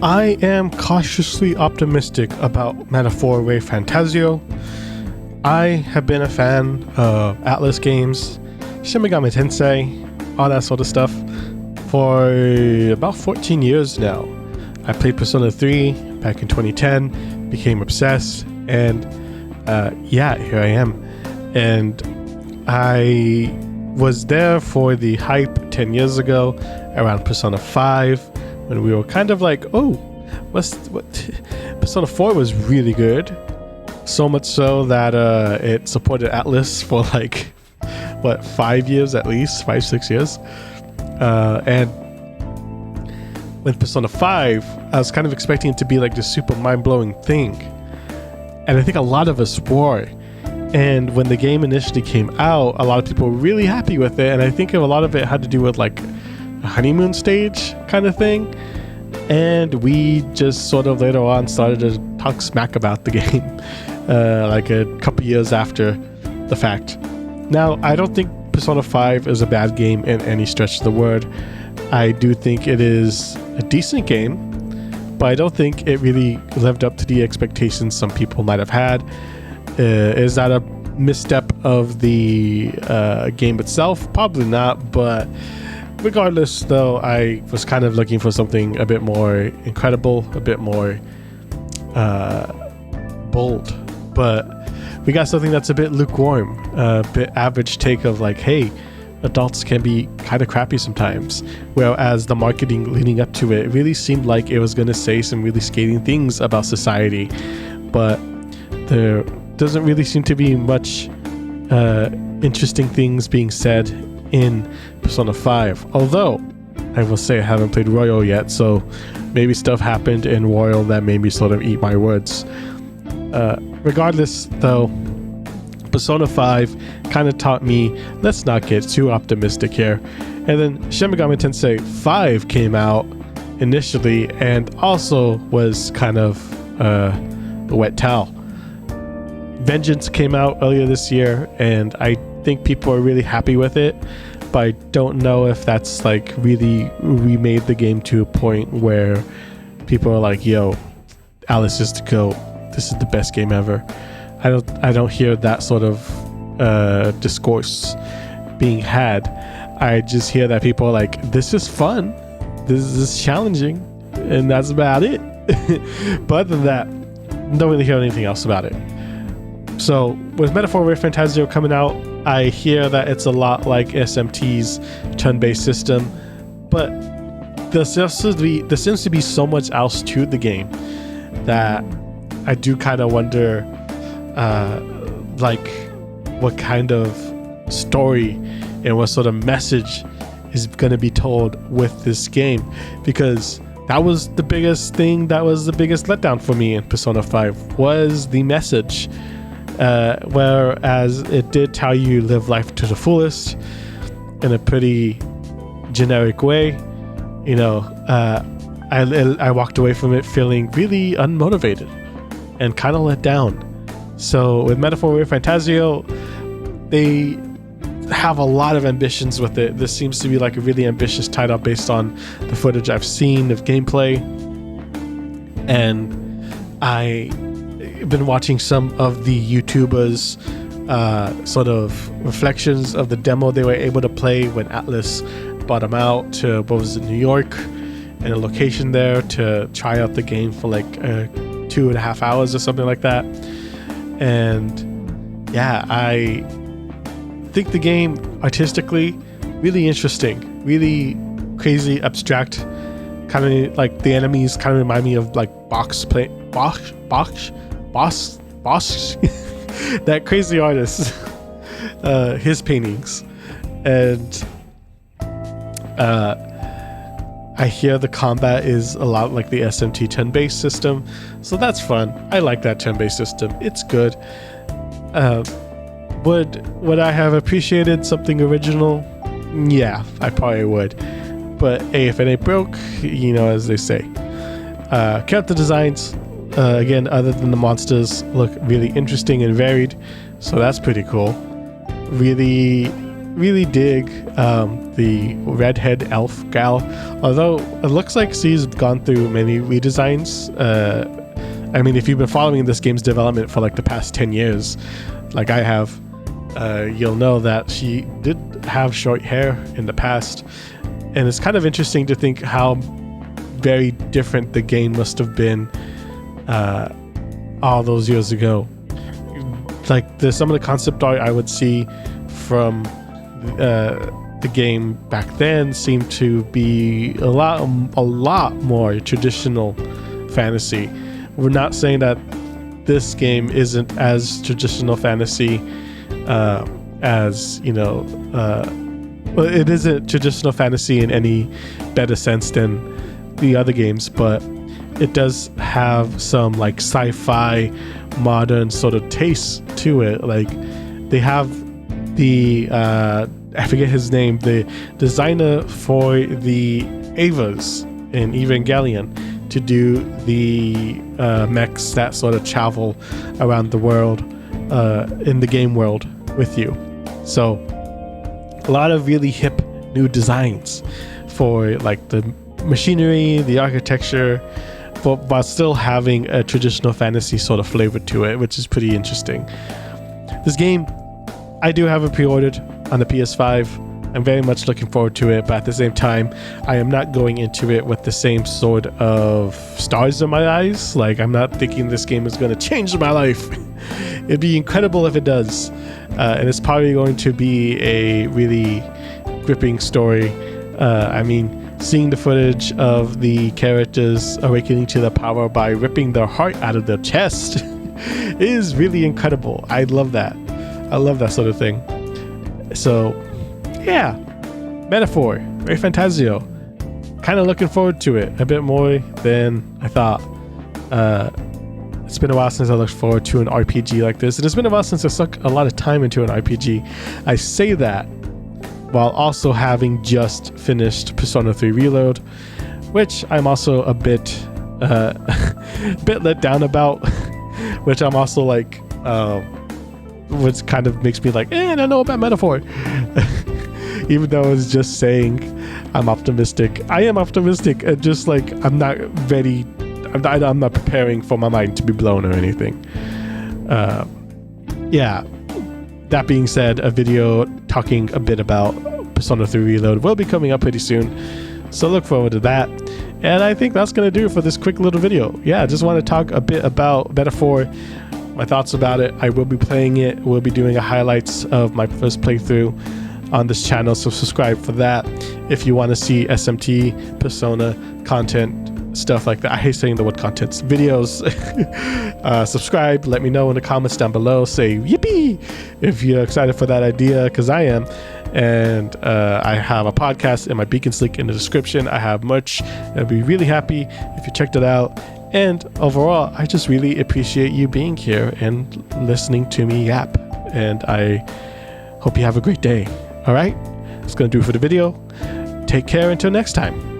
I am cautiously optimistic about Metaphor Refantazio. I have been a fan of Atlas games, Shin Megami Tensei, all that sort of stuff for about 14 years now. I played Persona 3 back in 2010, became obsessed, and here I am. And I was there for the hype 10 years ago around Persona 5 when we were kind of like, Persona 4 was really good. So much so that it supported Atlas for 5 years at least, 5-6 years. And with Persona 5, I was kind of expecting it to be like this super mind-blowing thing. And I think a lot of us were. And when the game initially came out, a lot of people were really happy with it. And I think a lot of it had to do with like a honeymoon stage kind of thing. And we just sort of later on started to talk smack about the game like a couple years after the fact. Now, I don't think Persona 5 is a bad game in any stretch of the word. I do think it is a decent game, but I don't think it really lived up to the expectations some people might have had. Is that a misstep of the game itself? Probably not, but regardless, though, I was kind of looking for something a bit more incredible, a bit more bold. But we got something that's a bit lukewarm, a bit average take of like, hey, adults can be kind of crappy sometimes. Whereas the marketing leading up to it really seemed like it was going to say some really scathing things about society. But there doesn't really seem to be much interesting things being said in Persona 5. Although, I will say I haven't played Royal yet, so maybe stuff happened in Royal that made me sort of eat my words. Regardless, though, Persona 5 kind of taught me, let's not get too optimistic here. And then Shin Megami Tensei 5 came out initially and also was kind of a wet towel. Vengeance came out earlier this year, and I think people are really happy with it, but I don't know if that's like really remade the game to a point where people are like, yo, Alice is the GOAT. This is the best game ever. I don't hear that sort of discourse being had. I just hear that people are like, this is fun, this is challenging, and that's about it. But other than that, don't really hear anything else about it. So with Metaphor Refantazio coming out, I hear that it's a lot like SMT's turn-based system, but there seems to be so much else to the game that I do kind of wonder what kind of story and what sort of message is going to be told with this game, because that was the biggest thing, that was the biggest letdown for me in Persona 5 was the message. Whereas it did tell you live life to the fullest in a pretty generic way, I walked away from it feeling really unmotivated and kind of let down. So with Metaphor Refantazio, they have a lot of ambitions with it. This seems to be like a really ambitious title based on the footage I've seen of gameplay, and I've been watching some of the YouTubers sort of reflections of the demo they were able to play when Atlas brought them out to, New York, and a location there to try out the game for like 2.5 hours or something like that. And yeah, I think the game artistically really interesting, really crazy, abstract, kind of like the enemies kind of remind me of like Bosch that crazy artist, his paintings. And I hear the combat is a lot like the SMT turn-based system, so that's fun. I like that turn-based system. It's good. Would I have appreciated something original? Yeah, I probably would. But hey, if it ain't broke, as they say. Character designs, again, other than the monsters, look really interesting and varied, so that's pretty cool. Really really dig the redhead elf gal, although it looks like she's gone through many redesigns. I mean, if you've been following this game's development for like the past 10 years, like I have, you'll know that she did have short hair in the past. And it's kind of interesting to think how very different the game must have been all those years ago. Like some of the concept art I would see from the game back then seemed to be a lot more traditional fantasy. We're not saying that this game isn't as traditional fantasy as, you know, well, it isn't traditional fantasy in any better sense than the other games, but it does have some like sci-fi modern sort of taste to it. Like they have the I forget his name, the designer for the Avas in Evangelion, to do the mechs that sort of travel around the world in the game world with you. So a lot of really hip new designs for like the machinery, the architecture, but while still having a traditional fantasy sort of flavor to it, which is pretty interesting. This game, I do have it pre-ordered on the PS5. I'm very much looking forward to it, but at the same time, I am not going into it with the same sort of stars in my eyes. Like, I'm not thinking this game is going to change my life. It'd be incredible if it does. And it's probably going to be a really gripping story. I mean, seeing the footage of the characters awakening to their power by ripping their heart out of their chest is really incredible. I love that. I love that sort of thing. So, yeah, Metaphor, Refantazio. Kind of looking forward to it a bit more than I thought. It's been a while since I looked forward to an RPG like this, and it's been a while since I sunk a lot of time into an RPG. I say that while also having just finished Persona 3 Reload, which I'm also a bit let down about, which I'm also like, which kind of makes me like, I don't know about Metaphor. Even though I was just saying I'm optimistic. I am optimistic, and just like I'm not ready. I'm not preparing for my mind to be blown or anything. Yeah. That being said, a video talking a bit about Persona 3 Reload will be coming up pretty soon, so look forward to that. And I think that's going to do it for this quick little video. Yeah, I just want to talk a bit about Metaphor, my thoughts about it. I will be playing it. We'll be doing a highlights of my first playthrough on this channel, so subscribe for that if you want to see SMT, Persona content, stuff like that. I hate saying the word contents. Videos. Subscribe. Let me know in the comments down below. Say yippee if you're excited for that idea, because I am. And I have a podcast and my Beacons link in the description. I have merch. I'd be really happy if you checked it out. And overall, I just really appreciate you being here and listening to me yap. And I hope you have a great day. All right? That's going to do it for the video. Take care until next time.